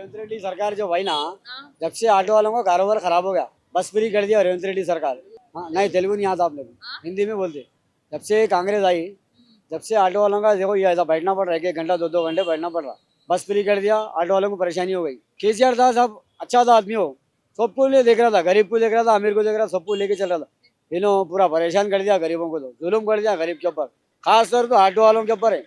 रेवंत रेड्डी सरकार जो आई ना, जब से ऑटो वालों का कारोबार खराब हो गया। बस फ्री कर दिया रेवंत रेड्डी सरकार। हाँ, नहीं तेलुगु नहीं आता आप लोग, हिंदी में बोलते। जब से कांग्रेस आई, जब से ऑटो वालों का देखो ये ऐसा बैठना पड़ रहा है, 1 घंटा 2 घंटे बैठना पड़ रहा। बस फ्री कर दिया, ऑटो वालों को परेशानी हो गई। केसीआर था सब अच्छा था आदमी, हो सबको ले देख रहा था, गरीब को देख रहा था, अमीर को देख रहा था, सबको लेके चल रहा था। इन्होंने पूरा परेशान कर दिया गरीबों को, तो जुल्म कर दिया गरीब के ऊपर, खासतौर तो ऑटो वालों के ऊपर है।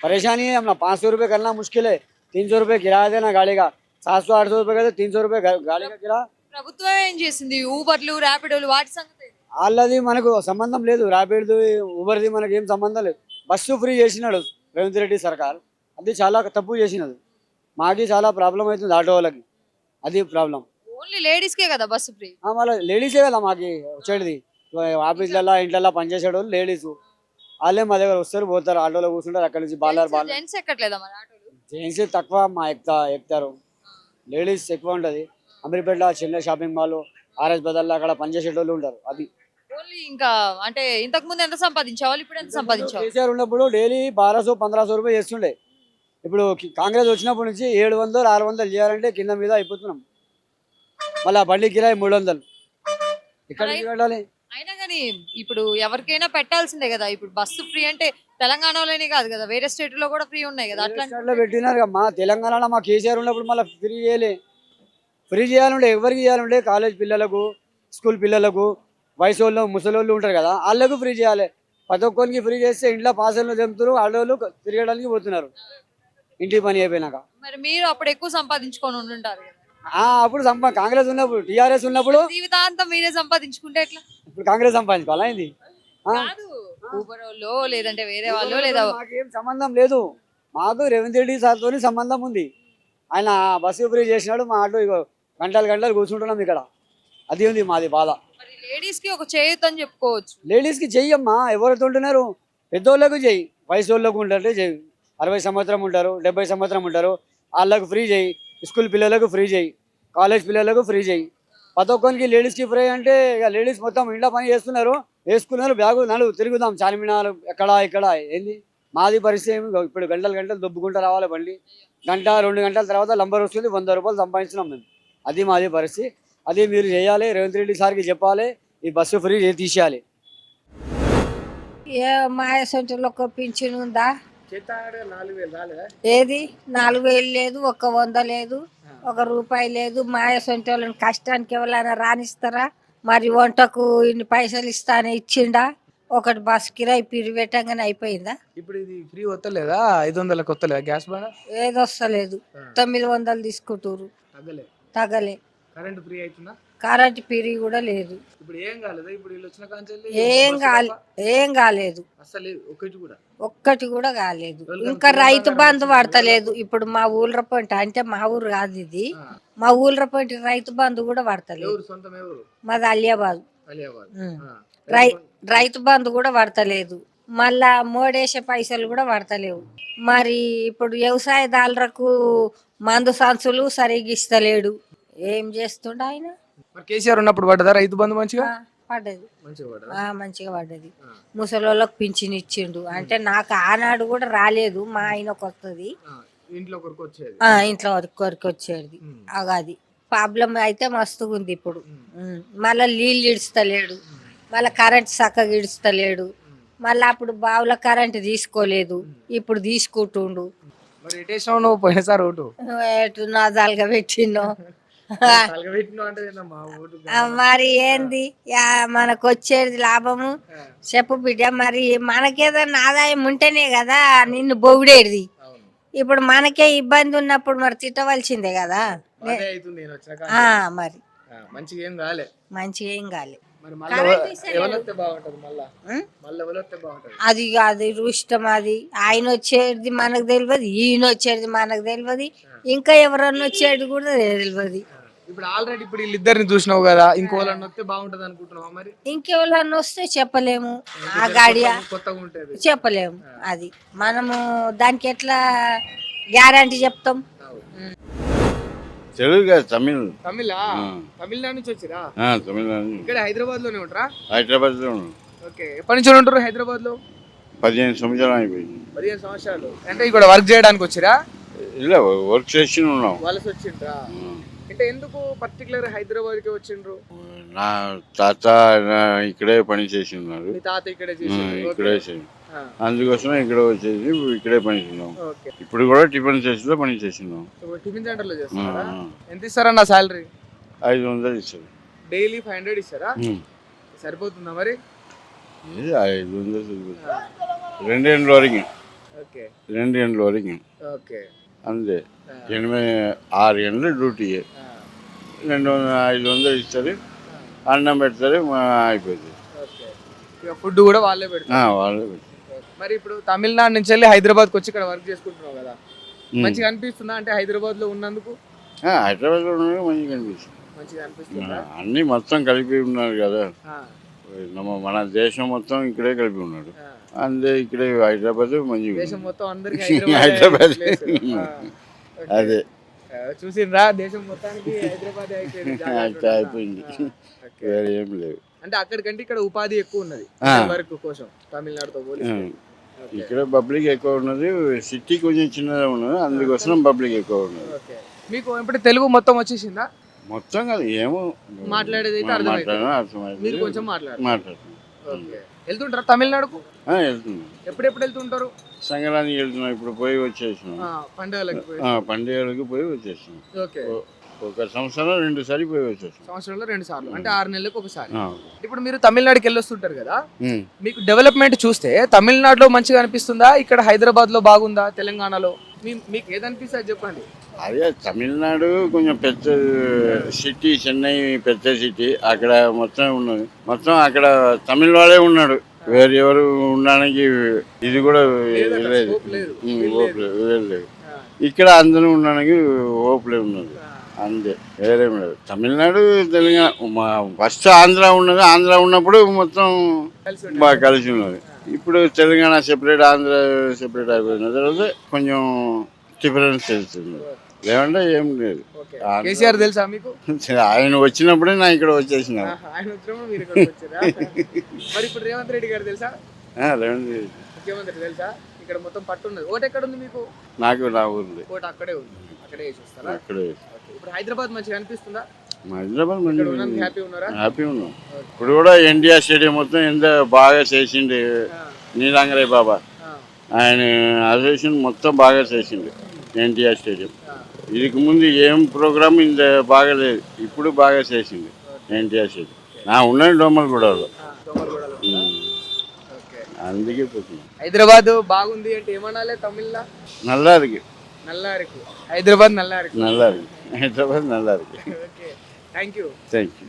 परेशानी है अपना, 500 रुपये करना मुश्किल है, 300 रुपये किराया देना गाड़ी का, 700-800 रुपये का 300 रुपये गाड़ी का किराया। ప్రభుత్వం ఏం చేసింది? ఊబర్లు, ర్యాపిడోలు వాటి సంగతి ఏంటి? వాళ్ళది మనకు సంబంధం లేదు, ర్యాపిడ్ది ఊబర్ది మనకి ఏం సంబంధం లేదు. బస్సు ఫ్రీ చేసినాడు రేవంత్ రెడ్డి సర్కార్, అది చాలా తప్పు చేసినది. మాకి చాలా ప్రాబ్లం అవుతుంది ఆటో వాళ్ళకి, అది ప్రాబ్లం. ఓన్లీ లేడీస్ కే కదా బస్సు ఫ్రీ? మళ్ళీ లేడీసే కదా మాకి వచ్చేది, ఆఫీస్లలో ఇంట్లో పనిచేసేవాళ్ళు లేడీస్, వాళ్ళే మా దగ్గర వస్తారు పోతారు, ఆటోలో కూర్చుంటారు, అక్కడ నుంచి బాలర్ జెంట్స్ ఎక్కట్లేదా మరి ఆటోలు? జెంట్స్ తక్కువ మా ఎక్కుతారు, లేడీస్ ఎక్కువ ఉంటుంది. అమీర్పేట చిన్న షాపింగ్ మాల్, ఆర్ఎస్ బజార్లో అక్కడ పనిచేసేటోళ్ళు ఉంటారు. అది ఓన్లీ ఇంకా అంటే ఇంతకు ముందు ఎంత సంపాదించావాలి, ఇప్పుడు ఎంత సంపాదించాలి? కేసీఆర్ ఉన్నప్పుడు డైలీ 1200-1500 రూపాయలు చేస్తుండే. ఇప్పుడు కాంగ్రెస్ వచ్చినప్పటి నుంచి 700-600 చేయాలంటే కింద మీద అయిపోతున్నాం. మళ్ళీ బండి కిరాయి 300, ఇక్కడ పెట్టాలి. అయినా కానీ ఇప్పుడు ఎవరికైనా పెట్టాల్సిందే కదా. ఇప్పుడు బస్సు ఫ్రీ అంటే తెలంగాణలోనే కాదు కదా, వేరే స్టేట్ లో కూడా ఫ్రీ ఉన్నాయి కదా. అట్లా పెట్టినారు మా తెలంగాణలో, మా కేసీఆర్ ఉన్నప్పుడు మళ్ళీ ఫ్రీ చేయలే. ఫ్రీ చేయాలంటే ఎవరికి చేయాలంటే కాలేజ్ పిల్లలకు, స్కూల్ పిల్లలకు, వయసు వాళ్ళు, ముసలోళ్ళు ఉంటారు కదా, వాళ్ళకు ఫ్రీ చేయాలి. ప్రతి ఒక్కరికి ఫ్రీ చేస్తే ఇంట్లో పాసల్లో తెంపుతారు, ఆడవాళ్ళు తిరగడానికి పోతున్నారు ఇంటి పని అయిపోయినాక. మరి మీరు అప్పుడు ఎక్కువ సంపాదించుకొని ఉండుంటారు కదా. అప్పుడు కాంగ్రెస్ ఉన్నప్పుడు, టీఆర్ఎస్ ఉన్నప్పుడు జీవితాంతం మీరే సంపాదించుకుంటే ఎట్లా? ఇప్పుడు కాంగ్రెస్ సంపాదించుకోవాలా ఏంది? కాదు, ఊబర్ వాళ్ళు లేదంటే వేరే వాళ్ళు లేదా, మాకేం సంబంధం లేదు. మాకు రేవంత్ రెడ్డి సార్తో సంబంధం ఉంది. ఆయన బస్సు ఫ్రీ చేసినాడు, మా ఆటో ఇగో గంటలు కూర్చుంటున్నాం ఇక్కడ, అది ఉంది మాది బాధ. మరి లేడీస్ కి ఒక చేయొద్దు అని చెప్పుకోవచ్చు. లేడీస్ కి చెయ్యమ్మా, ఎవరైతే ఉంటున్నారు పెద్దోళ్ళకు చెయ్యి, వయసు వాళ్ళకు ఉంటే చెయ్యి, 60 సంవత్సరం ఉంటారు, 70 సంవత్సరం ఉంటారు, వాళ్ళకు ఫ్రీ చేయి, స్కూల్ పిల్లలకు ఫ్రీ చేయి, కాలేజ్ పిల్లలకు ఫ్రీ చేయి. ప్రతి ఒక్కరికి లేడీస్కి ఫ్రీ అంటే ఇక లేడీస్ మొత్తం ఇంట్లో పని వేసుకున్నారు, బ్యాగు తిరుగుదాం చార్మినార్ ఇక్కడ ఏంది. మాది పరిస్థితి ఇప్పుడు గంటలు దొబ్బుకుంటూ రావాలి బండి, 1-2 గంటల తర్వాత నంబర్ వస్తుంది, 100 రూపాయలు సంపాదించినాం మేము. అది మాది పరిస్థితి. అది మీరు చేయాలి, రేవంత్ రెడ్డి సార్కి చెప్పాలి, ఈ బస్సు ఫ్రీ తీసేయాలి. ఏ మాయసంటలో ఒక పింఛన్ ఉందా? ఏది 4000 లేదు, 100 లేదు, 1 రూపాయి లేదు. మాయసంటోళ్ళని కష్టానికి ఎవరైనా రాణిస్తారా? మరి వంటకు ఇన్ని పైసలు ఇస్తానే ఇచ్చిండా? ఒకటి బస్ కిరాయి పిరి పెట్టంగానే అయిపోయిందా? ఇప్పుడు ఇది ఫ్రీ వస్తలేదా? 500లకు వస్తలేదా గ్యాస్ బాగా? ఏది వస్తలేదు, 900 తీసుకుంటారు, తగలే. కరెంట్ ఫ్రీ అవుతుందా? కరెంట్ పిరి కూడా లేదు. ఇప్పుడు ఏం కాలేదా? ఇప్పుడు వీళ్ళు వచ్చిన కాంచెల్లి ఏం కాలేదు, అసలు ఒక్కటి కూడా కాలేదు. ఇంకా రైతు బంధు పడతలేదు. ఇప్పుడు మా ఊళ్ళ పంట అంటే మా ఊరు కాదు ఇది, మా ఊళ్ళ పంట రైతు బంధు కూడా పడతలేదు. మాది అలియాబాద్. రైతు బంధు కూడా పడతలేదు, మళ్ళా మోడేసే పైసలు కూడా పడతలేవు. మరి ఇప్పుడు వ్యవసాయదారులకు మందు సంచులు సరిగ్గా ఇస్తలేడు. ఏం చేస్తుండ ఆయన? కేసీఆర్ ఉన్నప్పుడు పడ్డదా రైతు బంధు? మంచిగా పడ్డది, మంచిగా పడ్డది. ముసలోళ్ళకి పింఛన్ ఇచ్చిండు. అంటే నాకు ఆనాడు కూడా రాలేదు, మా ఆయనకు వస్తుంది, ఇంట్లో కొరికి వచ్చేది. అది ప్రాబ్లం అయితే మస్తుగా ఉంది ఇప్పుడు. మళ్ళీ నీళ్ళు ఇడుస్తలేడు, మళ్ళీ కరెంట్ చక్కగా ఇడుస్తలేడు. మళ్ళీ అప్పుడు బావుల కరెంట్ తీసుకోలేదు, ఇప్పుడు తీసుకుంటుండు. ఎటు నాదాలుగా పెట్టిండు. మరి ఏంది మనకు వచ్చేది లాభము చెప్పు బిడ్డ. మరి మనకేదన్నా ఆదాయం ఉంటేనే కదా నిన్ను బొగిడేది. ఇప్పుడు మనకే ఇబ్బంది ఉన్నప్పుడు మరి తిట్టవలసిందే కదా. మరి మంచిగా ఏం కాలే. అది అది ఇష్టం. అది ఆయన వచ్చేది మనకు తెలియదు, ఈయన వచ్చేది మనకు తెలియదు, ఇంకా ఎవరన్నా వచ్చేది కూడా తెలియదు. ఇప్పుడు ఆల్రెడీ ఇప్పుడు వీళ్ళిద్దరిని చూసినావు కదా, ఇంకోళ్ళని వస్తే బాగుంటది అనుకుంటున్నావా? మరి ఇంకెవరన్నా వస్తే చెప్పలేము, ఆ గాడియా కొత్తగా ఉంటది చెప్పలేము. అది మనము దానికి ఎట్లా గ్యారంటీ చెప్తాం? తెలుగు కాదు, తమిళనాడు నుంచి వచ్చిరా? తమిళనాడు. ఇక్కడ హైదరాబాద్ లోనే ఉంటారా? హైదరాబాద్ లో. ఓకే, ఎప్పటి నుంచి ఉంటారు హైదరాబాద్ లో? 15 సంవత్సరాలు అయిపోయింది. 15 సంవత్సరాలు అంటే ఇక్కడ వర్క్ చేయడానికి వచ్చిరా? ಇಲ್ಲ ವರ್ಕ್ చేసి ఉన్నాం. వలస వచ్చిండ్రా? అంటే ఎందుకు పర్టికులర్ హైదరాబాద్కి వచ్చిండ్రు? నా తాత ఇక్కడే పని చేసి ఉన్నారు. మీ తాత ఇక్కడే చేసిండ్రు? ఇక్కడే ఓకే. ఆ, అందుకోసం ఇక్కడ వచ్చేసి ఇక్కడే పని చేసినాం. ఓకే. ఇప్పుడు కూడా టిఫిన్ సెంటర్లో పని చేసినాం. ఇప్పుడు టిఫిన్ సెంటర్లో చేస్తారా? ఎంత ఇస్తారన్న శాలరీ? 500 ఇస్తారు. డైలీ 500 ఇస్తారా? సరిపోతుందా మరి? 500 సరిపోతుంది. 2 గంటల వరకు. ఓకే 2 గంటల వరకు ఓకే. అంతే. 6 గంటలు డ్యూటీ. 500 ఇస్తారు. అన్నం పెడతారు, అయిపోతుంది. ఓకే. ఇక ఫుడ్ కూడా వాళ్ళే పెడతారు? వాళ్ళే పెడతారు. మరి ఇప్పుడు తమిళనాడు నుంచి వెళ్ళి హైదరాబాద్కి వచ్చి ఇక్కడ వర్క్ చేసుకుంటున్నావు కదా, మంచిగా అనిపిస్తుందా? అంటే హైదరాబాద్లో ఉన్నందుకు హైదరాబాద్లో ఉన్నది మంచిగా అనిపిస్తుంది. మంచిగా అనిపిస్తుందా? అన్నీ మొత్తం కలిపి ఉన్నారు కదా. ఆ, మన దేశం మొత్తం ఇక్కడే కలిపి ఉన్నాడు. ఆ. అంతే. ఇక్కడే హైదరాబాద్ మంచిగా దేశం ఉంది. మొత్తం అందరికి హైదరాబాద్. హైదరాబాద్ అదే చూసిండ్రా? దేశం మొత్తానికి హైదరాబాద్ అయిపోయింది. జాగ్రత్త అయిపోయింది. ఓకే. వేరే ఏం లేవు. అంటే అక్కడికంటే ఇక్కడ ఉపాధి ఎక్కువ ఉన్నది వర్క్ కోసం తమిళనాడుతో పోలిస్తే. ఓకే. ఇక్కడ పబ్లిక్ ఎక్కువ ఉన్నది. సిటీ కొంచెం చిన్నగా ఉన్నది, అందుకోసం పబ్లిక్ ఎక్కువ ఉన్నది. ఓకే. మీకు ఇప్పుడు తెలుగు మొత్తం వచ్చేసిందా? మొత్తం కాదు, ఏమో మాట్లాడేది అయితే అర్థమవుతుంది. అర్థమైంది. మీరు కొంచెం మాట్లాడారు. మాట్లాడుతున్నాం. ఓకే. వెళ్తుంటారా తమిళనాడుకు? వెళ్తున్నాం. ఎప్పుడెప్పుడు వెళ్తుంటారు? సంక్రాంతికి వెళ్తున్నాం. ఇప్పుడు పోయి వచ్చేసినాం. పండుగలకు పోయి. పండుగలకు పోయి వచ్చేసినాం. ఓకే. ఒక సంవత్సరం 2 సార్లు పోయి వచ్చేసినాం. సంవత్సరంలో 2 సార్లు, అంటే 6 నెలలకు ఒకసారి. ఆ. ఇప్పుడు మీరు తమిళనాడుకి వెళ్ళొస్తుంటారు కదా, ఉమ్. మీకు డెవలప్మెంట్ చూస్తే తమిళనాడులో మంచిగా అనిపిస్తుందా, ఇక్కడ హైదరాబాద్ లో బాగుందా, తెలంగాణలో? మీకు ఏదనిపిస్తుంది చెప్పండి. అదే తమిళనాడు కొంచెం పెద్ద సిటీ, చెన్నై పెద్ద సిటీ. అక్కడ మొత్తం ఉన్నది. మొత్తం అక్కడ తమిళ వాళ్ళే ఉన్నాడు. వేరే ఎవరు ఉండడానికి ఇది కూడా లేదు. scope లేదు. లేదు. ఇక్కడ అందరూ ఉండడానికి ఓపులే ఉన్నది. అంతే, వేరేం లేదు. తమిళనాడు తెలంగాణ ఫస్ట్ ఆంధ్ర ఉన్నది. ఆంధ్ర ఉన్నప్పుడు మొత్తం బాగా కలిసి ఉన్నది. ఇప్పుడు తెలంగాణ సెపరేట్, ఆంధ్ర సెపరేట్ అయిపోయిన తర్వాత కొంచెం డిఫరెన్స్ తెలుస్తుంది. లేదంటే ఏం లేదు. ఓకే. కేసీఆర్ తెలుసా మీకు? ఆయన వచ్చినప్పుడే నా ఇక్కడ వచ్చేసిన. ఆయన వచ్చినప్పుడు మీరు ఇక్కడికి వచ్చారా? మరి ఇప్పుడు రేవంత్ రెడ్డి గారు తెలుసా? లేదండి, ముఖ్యమంత్రి తెలుసా? ఇక్కడ మొత్తం పట్టు ఉన్నది. ఓటు ఎక్కడ ఉంది మీకు? నాకు నా ఊర్లో. ఓటు అక్కడే ఉంది. అక్కడే వేసి వస్తారా? అక్కడే. ఓకే. ఇప్పుడు హైదరాబాద్ మంచిగా అనిపిస్తుందా? హైదరాబాద్ ఇక్కడ మంచిగా ఉన్నందుకు హ్యాపీ ఉన్నారా? హ్యాపీ ఉన్నాం. ఇప్పుడు కూడా ఎన్టీఆర్ స్టేడియం మొత్తం ఎంత బాగా చేసిండు నీలాంగరే బాబా. ఆయన అసోసియేషన్ మొత్తం బాగా చేసిండు ఎన్టీఆర్ స్టేడియం. இதுக்கு ముందు ఏం ప్రోగ్రామ్ ఇంత బాగలేదు, ఇప్పుడు బాగా చేసింది ఎన్టీఆర్ స్టేడియం. నా ఉన్నది డోమల్గూడలో. అందుకే పోతుంది. హైదరాబాద్ బాగుంది అంటే ఏమనాలి తమిళ్లో? நல்லா இருக்கு. நல்லா இருக்கு. హైదరాబాద్ నల్లా ఇருக்கு. நல்லா இருக்கு. హైదరాబాద్ நல்லா இருக்கு. Okay. Thank you. Thank you.